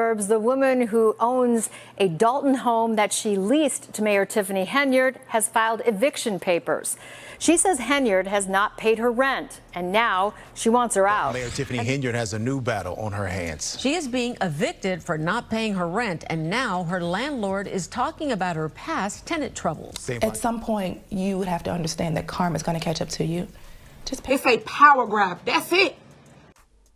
The woman who owns a Dalton home that she leased to Mayor Tiffany Henyard has filed eviction papers. She says Henyard has not paid her rent, and now she wants her out. Mayor Tiffany Henyard has a new battle on her hands. She is being evicted for not paying her rent, and now her landlord is talking about her past tenant troubles. At some point, you would have to understand that karma is going to catch up to you. Just pay. It's a power grab. That's it.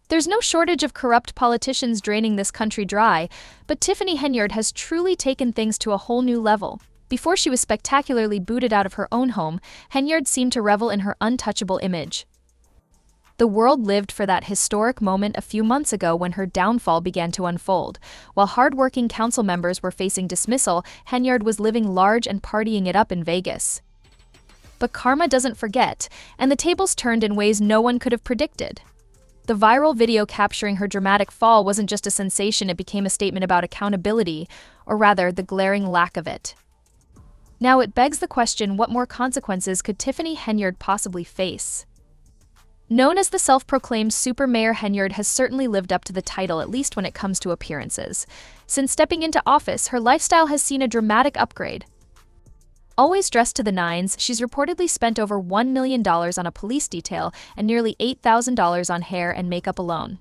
There's no shortage of corrupt politicians draining this country dry, but Tiffany Henyard has truly taken things to a whole new level. Before she was spectacularly booted out of her own home, Henyard seemed to revel in her untouchable image. The world lived for that historic moment a few months ago when her downfall began to unfold. While hard-working council members were facing dismissal, Henyard was living large and partying it up in Vegas. But karma doesn't forget, and the tables turned in ways no one could have predicted. The viral video capturing her dramatic fall wasn't just a sensation, it became a statement about accountability, or rather, the glaring lack of it. Now it begs the question, what more consequences could Tiffany Henyard possibly face? Known as the self-proclaimed Super Mayor, Henyard has certainly lived up to the title, at least when it comes to appearances. Since stepping into office, her lifestyle has seen a dramatic upgrade. Always dressed to the nines, she's reportedly spent over $1 million on a police detail and nearly $8,000 on hair and makeup alone.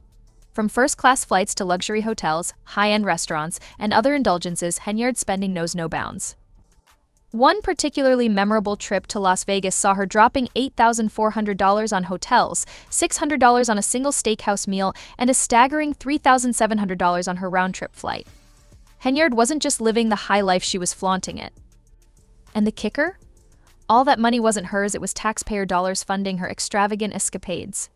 From first-class flights to luxury hotels, high-end restaurants, and other indulgences, Henyard's spending knows no bounds. One particularly memorable trip to Las Vegas saw her dropping $8,400 on hotels, $600 on a single steakhouse meal, and a staggering $3,700 on her round-trip flight. Henyard wasn't just living the high life, she was flaunting it. And the kicker? All that money wasn't hers, it was taxpayer dollars funding her extravagant escapades.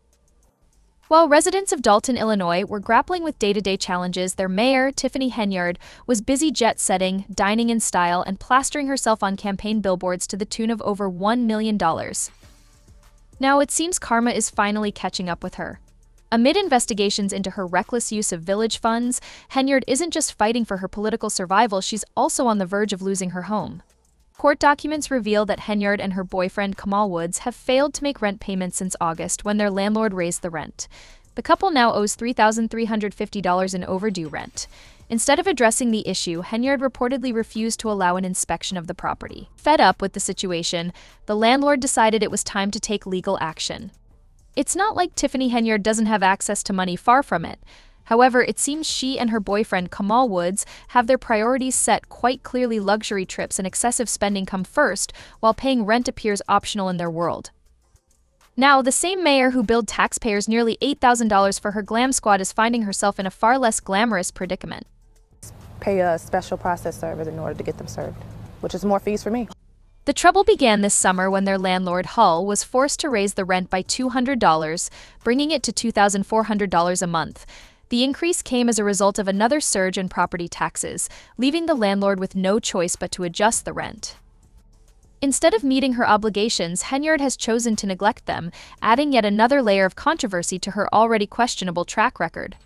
While residents of Dalton, Illinois were grappling with day-to-day challenges, their mayor, Tiffany Henyard, was busy jet-setting, dining in style, and plastering herself on campaign billboards to the tune of over $1 million. Now it seems karma is finally catching up with her. Amid investigations into her reckless use of village funds, Henyard isn't just fighting for her political survival, she's also on the verge of losing her home. Court documents reveal that Henyard and her boyfriend Kamal Woods have failed to make rent payments since August, when their landlord raised the rent. The couple now owes $3,350 in overdue rent. Instead of addressing the issue, Henyard reportedly refused to allow an inspection of the property. Fed up with the situation, the landlord decided it was time to take legal action. It's not like Tiffany Henyard doesn't have access to money, far from it. However, it seems she and her boyfriend Kamal Woods have their priorities set quite clearly. Luxury trips and excessive spending come first, while paying rent appears optional in their world. Now, the same mayor who billed taxpayers nearly $8,000 for her glam squad is finding herself in a far less glamorous predicament. Pay a special process server in order to get them served, which is more fees for me. The trouble began this summer when their landlord, Hull, was forced to raise the rent by $200, bringing it to $2,400 a month. The increase came as a result of another surge in property taxes, leaving the landlord with no choice but to adjust the rent. Instead of meeting her obligations, Henyard has chosen to neglect them, adding yet another layer of controversy to her already questionable track record.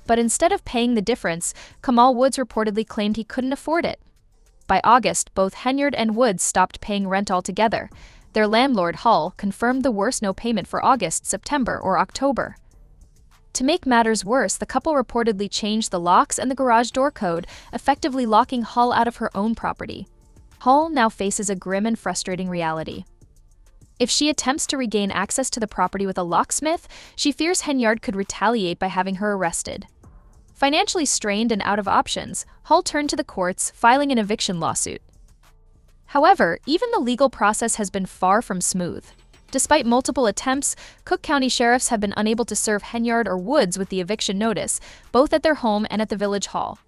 But instead of paying the difference, Kamal Woods reportedly claimed he couldn't afford it. By August, both Henyard and Woods stopped paying rent altogether. Their landlord, Hull, confirmed the worst no payment for August, September, or October. To make matters worse, the couple reportedly changed the locks and the garage door code, effectively locking Hull out of her own property. Hull now faces a grim and frustrating reality. If she attempts to regain access to the property with a locksmith, she fears Henyard could retaliate by having her arrested. Financially strained and out of options, Hull turned to the courts, filing an eviction lawsuit. However, even the legal process has been far from smooth. Despite multiple attempts, Cook County sheriffs have been unable to serve Henyard or Woods with the eviction notice, both at their home and at the village hall.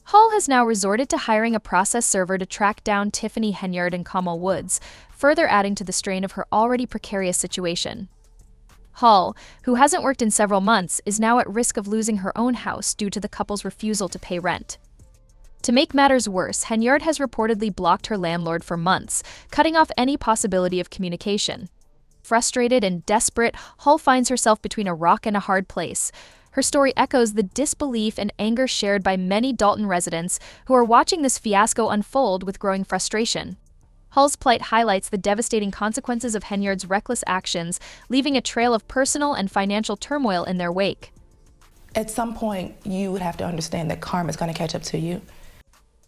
Hull has now resorted to hiring a process server to track down Tiffany Henyard and Kamal Woods, further adding to the strain of her already precarious situation. Hull, who hasn't worked in several months, is now at risk of losing her own house due to the couple's refusal to pay rent. To make matters worse, Henyard has reportedly blocked her landlord for months, cutting off any possibility of communication. Frustrated and desperate, Hull finds herself between a rock and a hard place. Her story echoes the disbelief and anger shared by many Dalton residents who are watching this fiasco unfold with growing frustration. Hull's plight highlights the devastating consequences of Henyard's reckless actions, leaving a trail of personal and financial turmoil in their wake. At some point, you would have to understand that karma is going to catch up to you.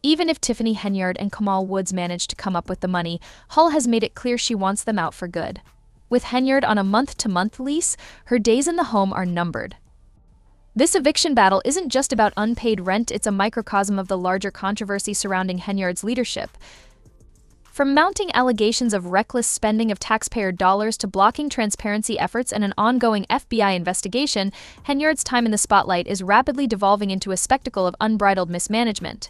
Even if Tiffany Henyard and Kamal Woods managed to come up with the money, Hull has made it clear she wants them out for good. With Henyard on a month-to-month lease, her days in the home are numbered. This eviction battle isn't just about unpaid rent, it's a microcosm of the larger controversy surrounding Henyard's leadership. From mounting allegations of reckless spending of taxpayer dollars to blocking transparency efforts and an ongoing FBI investigation, Henyard's time in the spotlight is rapidly devolving into a spectacle of unbridled mismanagement.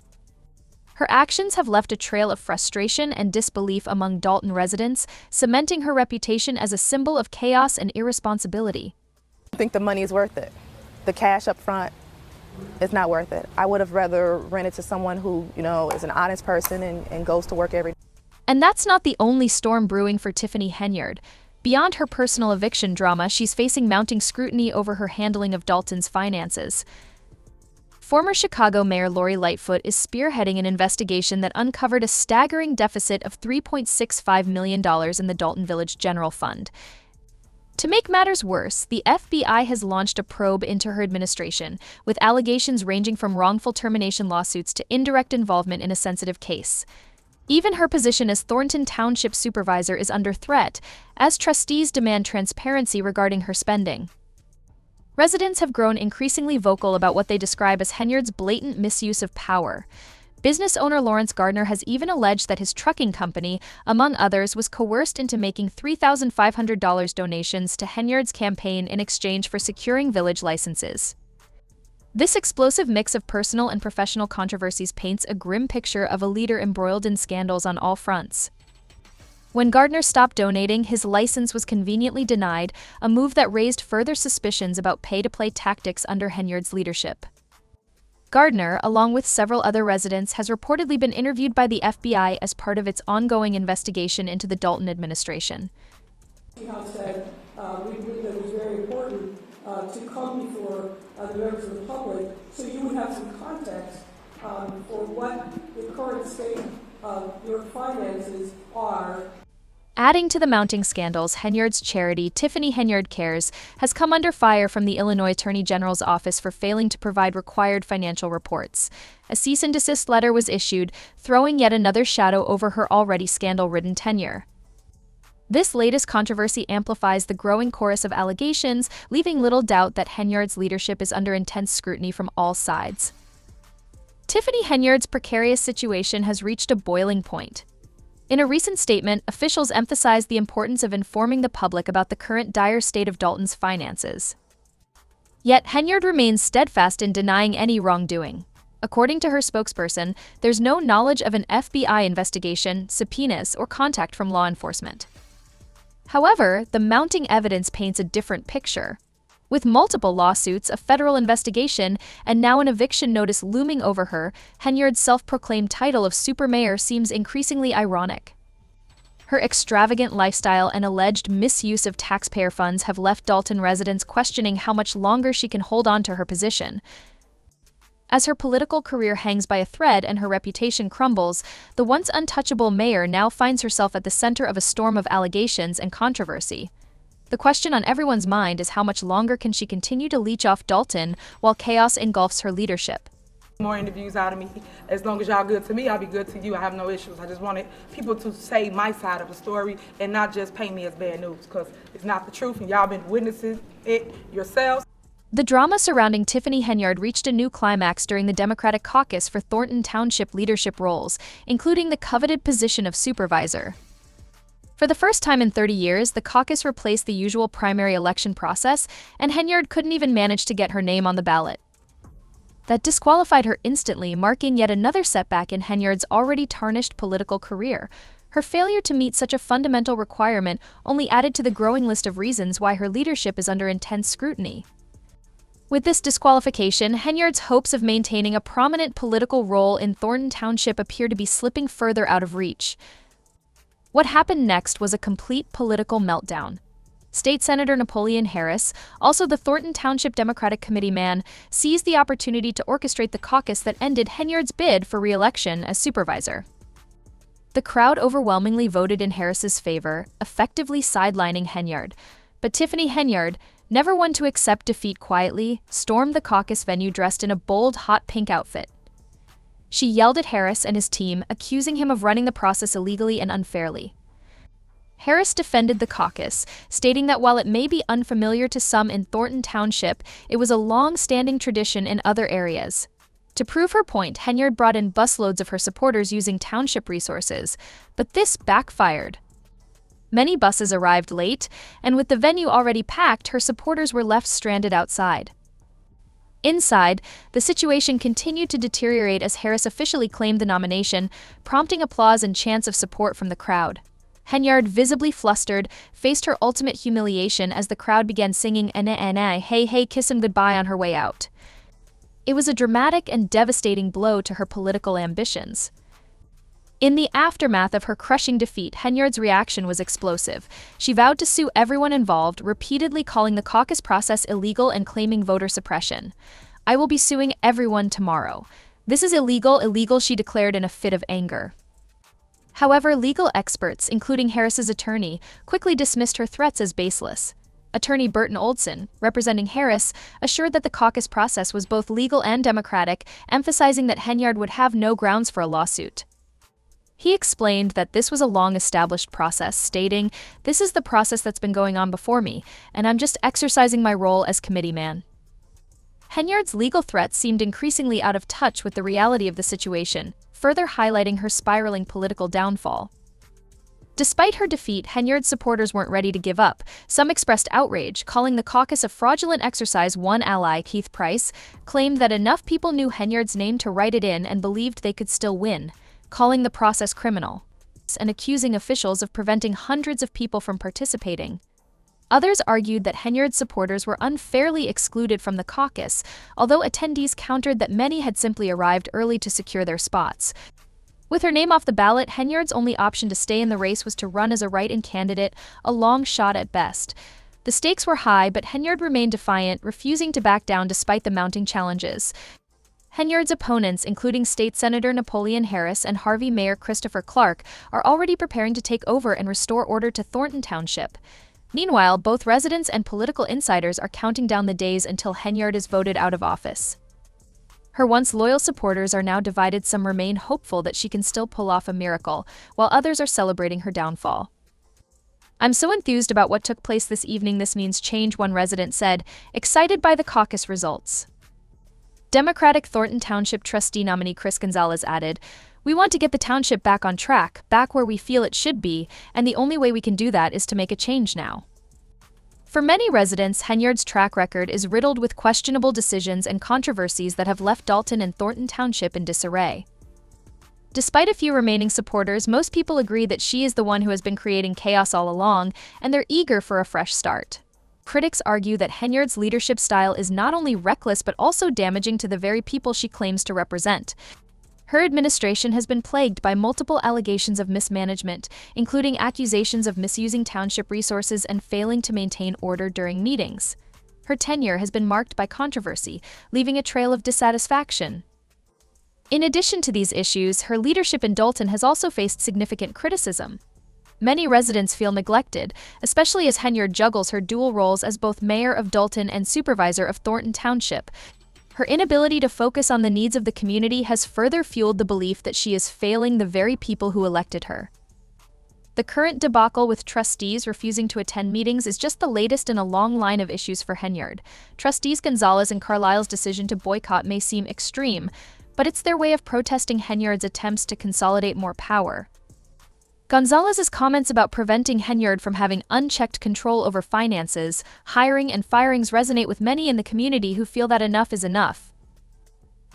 Her actions have left a trail of frustration and disbelief among Dalton residents, cementing her reputation as a symbol of chaos and irresponsibility. I think the money is worth it. The cash up front is not worth it. I would have rather rented to someone who, is an honest person and goes to work every day. And that's not the only storm brewing for Tiffany Henyard. Beyond her personal eviction drama, she's facing mounting scrutiny over her handling of Dalton's finances. Former Chicago Mayor Lori Lightfoot is spearheading an investigation that uncovered a staggering deficit of $3.65 million in the Dalton Village General Fund. To make matters worse, the FBI has launched a probe into her administration, with allegations ranging from wrongful termination lawsuits to indirect involvement in a sensitive case. Even her position as Thornton Township Supervisor is under threat, as trustees demand transparency regarding her spending. Residents have grown increasingly vocal about what they describe as Henyard's blatant misuse of power. Business owner Lawrence Gardner has even alleged that his trucking company, among others, was coerced into making $3,500 donations to Henyard's campaign in exchange for securing village licenses. This explosive mix of personal and professional controversies paints a grim picture of a leader embroiled in scandals on all fronts. When Gardner stopped donating, his license was conveniently denied, a move that raised further suspicions about pay-to-play tactics under Henyard's leadership. Gardner, along with several other residents, has reportedly been interviewed by the FBI as part of its ongoing investigation into the Dalton administration. She said we believe that it was very important to come before the members of the public so you would have some context for what the current state of your finances are. Adding to the mounting scandals, Henyard's charity, Tiffany Henyard Cares, has come under fire from the Illinois Attorney General's office for failing to provide required financial reports. A cease and desist letter was issued, throwing yet another shadow over her already scandal-ridden tenure. This latest controversy amplifies the growing chorus of allegations, leaving little doubt that Henyard's leadership is under intense scrutiny from all sides. Tiffany Henyard's precarious situation has reached a boiling point. In a recent statement, officials emphasized the importance of informing the public about the current dire state of Dalton's finances. Yet Henyard remains steadfast in denying any wrongdoing. According to her spokesperson, there's no knowledge of an FBI investigation, subpoenas, or contact from law enforcement. However, the mounting evidence paints a different picture. With multiple lawsuits, a federal investigation, and now an eviction notice looming over her, Henyard's self-proclaimed title of supermayor seems increasingly ironic. Her extravagant lifestyle and alleged misuse of taxpayer funds have left Dalton residents questioning how much longer she can hold on to her position. As her political career hangs by a thread and her reputation crumbles, the once untouchable mayor now finds herself at the center of a storm of allegations and controversy. The question on everyone's mind is how much longer can she continue to leech off Dalton while chaos engulfs her leadership. More interviews out of me. As long as y'all good to me, I'll be good to you. I have no issues. I just wanted people to say my side of the story and not just paint me as bad news, because it's not the truth and y'all been witnessing it yourselves. The drama surrounding Tiffany Henyard reached a new climax during the Democratic caucus for Thornton Township leadership roles, including the coveted position of supervisor. For the first time in 30 years, the caucus replaced the usual primary election process, and Henyard couldn't even manage to get her name on the ballot. That disqualified her instantly, marking yet another setback in Henyard's already tarnished political career. Her failure to meet such a fundamental requirement only added to the growing list of reasons why her leadership is under intense scrutiny. With this disqualification, Henyard's hopes of maintaining a prominent political role in Thornton Township appear to be slipping further out of reach. What happened next was a complete political meltdown. State Senator Napoleon Harris, also the Thornton Township Democratic Committee man, seized the opportunity to orchestrate the caucus that ended Henyard's bid for re-election as supervisor. The crowd overwhelmingly voted in Harris's favor, effectively sidelining Henyard. But Tiffany Henyard, never one to accept defeat quietly, stormed the caucus venue dressed in a bold, hot pink outfit. She yelled at Harris and his team, accusing him of running the process illegally and unfairly. Harris defended the caucus, stating that while it may be unfamiliar to some in Thornton Township, it was a long-standing tradition in other areas. To prove her point, Henyard brought in busloads of her supporters using township resources, but this backfired. Many buses arrived late, and with the venue already packed, her supporters were left stranded outside. Inside, the situation continued to deteriorate as Harris officially claimed the nomination, prompting applause and chants of support from the crowd. Henyard, visibly flustered, faced her ultimate humiliation as the crowd began singing "Hey, hey, kiss him goodbye" on her way out. It was a dramatic and devastating blow to her political ambitions. In the aftermath of her crushing defeat, Henyard's reaction was explosive. She vowed to sue everyone involved, repeatedly calling the caucus process illegal and claiming voter suppression. "I will be suing everyone tomorrow. This is illegal," she declared in a fit of anger. However, legal experts, including Harris's attorney, quickly dismissed her threats as baseless. Attorney Burton Oldson, representing Harris, assured that the caucus process was both legal and democratic, emphasizing that Henyard would have no grounds for a lawsuit. He explained that this was a long-established process, stating, "This is the process that's been going on before me, and I'm just exercising my role as committeeman." Henyard's legal threats seemed increasingly out of touch with the reality of the situation, further highlighting her spiraling political downfall. Despite her defeat, Henyard's supporters weren't ready to give up. Some expressed outrage, calling the caucus a fraudulent exercise. One ally, Keith Price, claimed that enough people knew Henyard's name to write it in and believed they could still win, calling the process criminal, and accusing officials of preventing hundreds of people from participating. Others argued that Henyard's supporters were unfairly excluded from the caucus, although attendees countered that many had simply arrived early to secure their spots. With her name off the ballot, Henyard's only option to stay in the race was to run as a write-in candidate, a long shot at best. The stakes were high, but Henyard remained defiant, refusing to back down despite the mounting challenges. Henyard's opponents, including State Senator Napoleon Harris and Harvey Mayor Christopher Clark, are already preparing to take over and restore order to Thornton Township. Meanwhile, both residents and political insiders are counting down the days until Henyard is voted out of office. Her once loyal supporters are now divided. Some remain hopeful that she can still pull off a miracle, while others are celebrating her downfall. "I'm so enthused about what took place this evening. This means change," one resident said, excited by the caucus results. Democratic Thornton Township trustee nominee Chris Gonzalez added, "We want to get the township back on track, back where we feel it should be, and the only way we can do that is to make a change now." For many residents, Henyard's track record is riddled with questionable decisions and controversies that have left Dalton and Thornton Township in disarray. Despite a few remaining supporters, most people agree that she is the one who has been creating chaos all along, and they're eager for a fresh start. Critics argue that Henyard's leadership style is not only reckless but also damaging to the very people she claims to represent. Her administration has been plagued by multiple allegations of mismanagement, including accusations of misusing township resources and failing to maintain order during meetings. Her tenure has been marked by controversy, leaving a trail of dissatisfaction. In addition to these issues, her leadership in Dalton has also faced significant criticism. Many residents feel neglected, especially as Henyard juggles her dual roles as both mayor of Dalton and supervisor of Thornton Township. Her inability to focus on the needs of the community has further fueled the belief that she is failing the very people who elected her. The current debacle with trustees refusing to attend meetings is just the latest in a long line of issues for Henyard. Trustees Gonzalez and Carlisle's decision to boycott may seem extreme, but it's their way of protesting Henyard's attempts to consolidate more power. Gonzalez's comments about preventing Henyard from having unchecked control over finances, hiring, and firings resonate with many in the community who feel that enough is enough.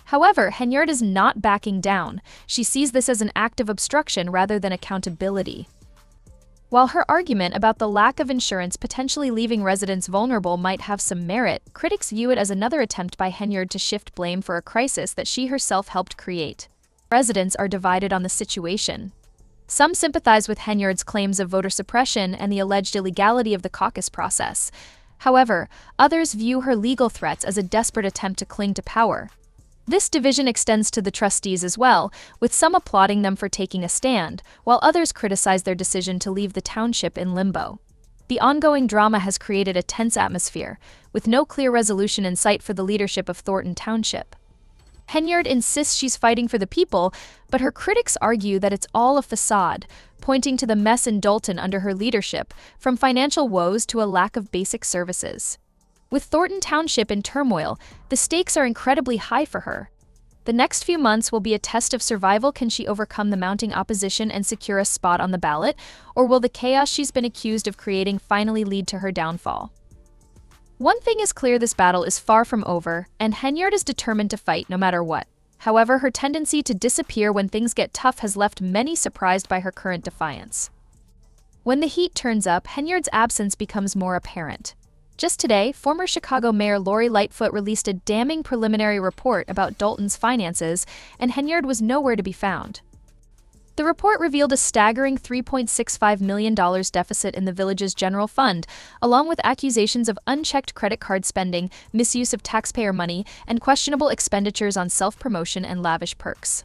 However, Henyard is not backing down. She sees this as an act of obstruction rather than accountability. While her argument about the lack of insurance potentially leaving residents vulnerable might have some merit, critics view it as another attempt by Henyard to shift blame for a crisis that she herself helped create. Residents are divided on the situation. Some sympathize with Henyard's claims of voter suppression and the alleged illegality of the caucus process. However, others view her legal threats as a desperate attempt to cling to power. This division extends to the trustees as well, with some applauding them for taking a stand, while others criticize their decision to leave the township in limbo. The ongoing drama has created a tense atmosphere, with no clear resolution in sight for the leadership of Thornton Township. Henyard insists she's fighting for the people, but her critics argue that it's all a facade, pointing to the mess in Dalton under her leadership, from financial woes to a lack of basic services. With Thornton Township in turmoil, the stakes are incredibly high for her. The next few months will be a test of survival. Can she overcome the mounting opposition and secure a spot on the ballot, or will the chaos she's been accused of creating finally lead to her downfall? One thing is clear: this battle is far from over, and Henyard is determined to fight no matter what. However, her tendency to disappear when things get tough has left many surprised by her current defiance. When the heat turns up, Henyard's absence becomes more apparent. Just today, former Chicago Mayor Lori Lightfoot released a damning preliminary report about Dalton's finances, and Henyard was nowhere to be found. The report revealed a staggering $3.65 million deficit in the village's general fund, along with accusations of unchecked credit card spending, misuse of taxpayer money, and questionable expenditures on self-promotion and lavish perks.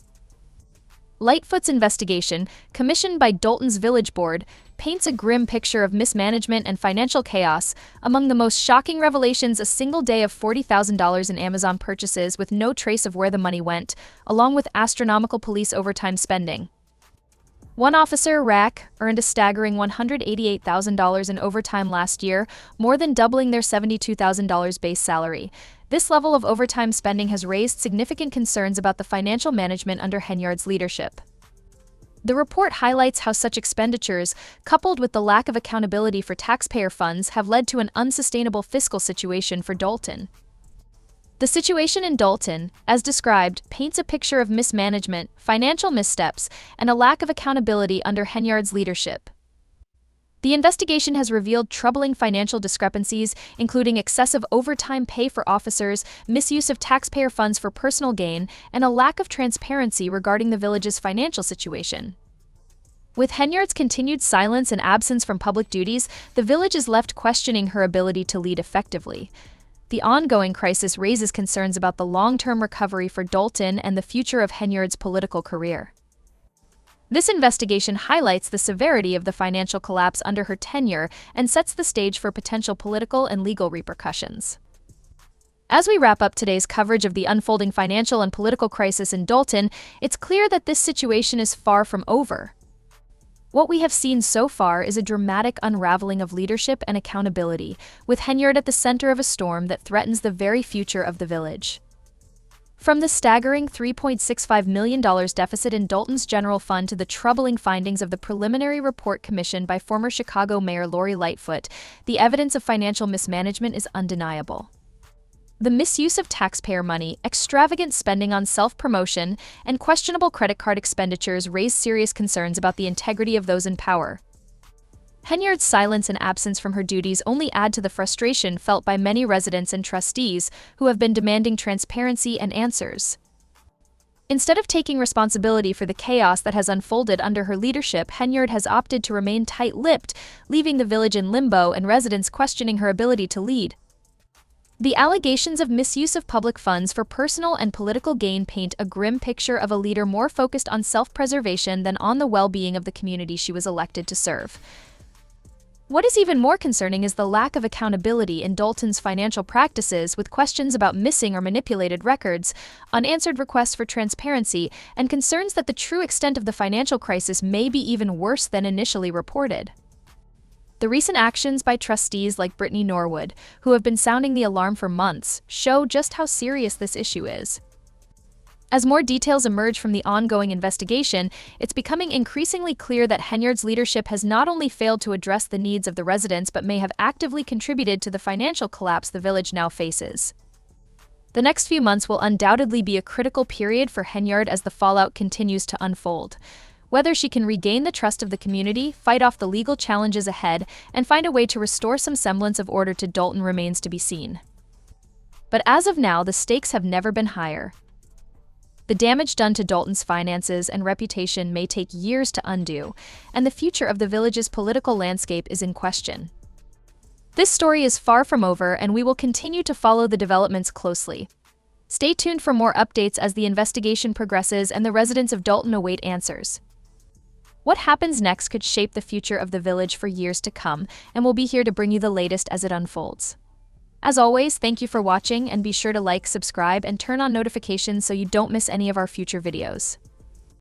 Lightfoot's investigation, commissioned by Dalton's Village Board, paints a grim picture of mismanagement and financial chaos. Among the most shocking revelations, a single day of $40,000 in Amazon purchases with no trace of where the money went, along with astronomical police overtime spending. One officer, Rack, earned a staggering $188,000 in overtime last year, more than doubling their $72,000 base salary. This level of overtime spending has raised significant concerns about the financial management under Henyard's leadership. The report highlights how such expenditures, coupled with the lack of accountability for taxpayer funds, have led to an unsustainable fiscal situation for Dalton. The situation in Dalton, as described, paints a picture of mismanagement, financial missteps, and a lack of accountability under Henyard's leadership. The investigation has revealed troubling financial discrepancies, including excessive overtime pay for officers, misuse of taxpayer funds for personal gain, and a lack of transparency regarding the village's financial situation. With Henyard's continued silence and absence from public duties, the village is left questioning her ability to lead effectively. The ongoing crisis raises concerns about the long-term recovery for Dalton and the future of Henyard's political career. This investigation highlights the severity of the financial collapse under her tenure and sets the stage for potential political and legal repercussions. As we wrap up today's coverage of the unfolding financial and political crisis in Dalton, it's clear that this situation is far from over. What we have seen so far is a dramatic unraveling of leadership and accountability, with Henyard at the center of a storm that threatens the very future of the village. From the staggering $3.65 million deficit in Dalton's general fund to the troubling findings of the preliminary report commissioned by former Chicago Mayor Lori Lightfoot, the evidence of financial mismanagement is undeniable. The misuse of taxpayer money, extravagant spending on self-promotion, and questionable credit card expenditures raise serious concerns about the integrity of those in power. Henyard's silence and absence from her duties only add to the frustration felt by many residents and trustees who have been demanding transparency and answers. Instead of taking responsibility for the chaos that has unfolded under her leadership, Henyard has opted to remain tight-lipped, leaving the village in limbo and residents questioning her ability to lead. The allegations of misuse of public funds for personal and political gain paint a grim picture of a leader more focused on self-preservation than on the well-being of the community she was elected to serve. What is even more concerning is the lack of accountability in Dalton's financial practices, with questions about missing or manipulated records, unanswered requests for transparency, and concerns that the true extent of the financial crisis may be even worse than initially reported. The recent actions by trustees like Brittany Norwood, who have been sounding the alarm for months, show just how serious this issue is. As more details emerge from the ongoing investigation, it's becoming increasingly clear that Henyard's leadership has not only failed to address the needs of the residents but may have actively contributed to the financial collapse the village now faces. The next few months will undoubtedly be a critical period for Henyard as the fallout continues to unfold. Whether she can regain the trust of the community, fight off the legal challenges ahead, and find a way to restore some semblance of order to Dalton remains to be seen. But as of now, the stakes have never been higher. The damage done to Dalton's finances and reputation may take years to undo, and the future of the village's political landscape is in question. This story is far from over, and we will continue to follow the developments closely. Stay tuned for more updates as the investigation progresses and the residents of Dalton await answers. What happens next could shape the future of the village for years to come, and we'll be here to bring you the latest as it unfolds. As always, thank you for watching, and be sure to like, subscribe, and turn on notifications so you don't miss any of our future videos.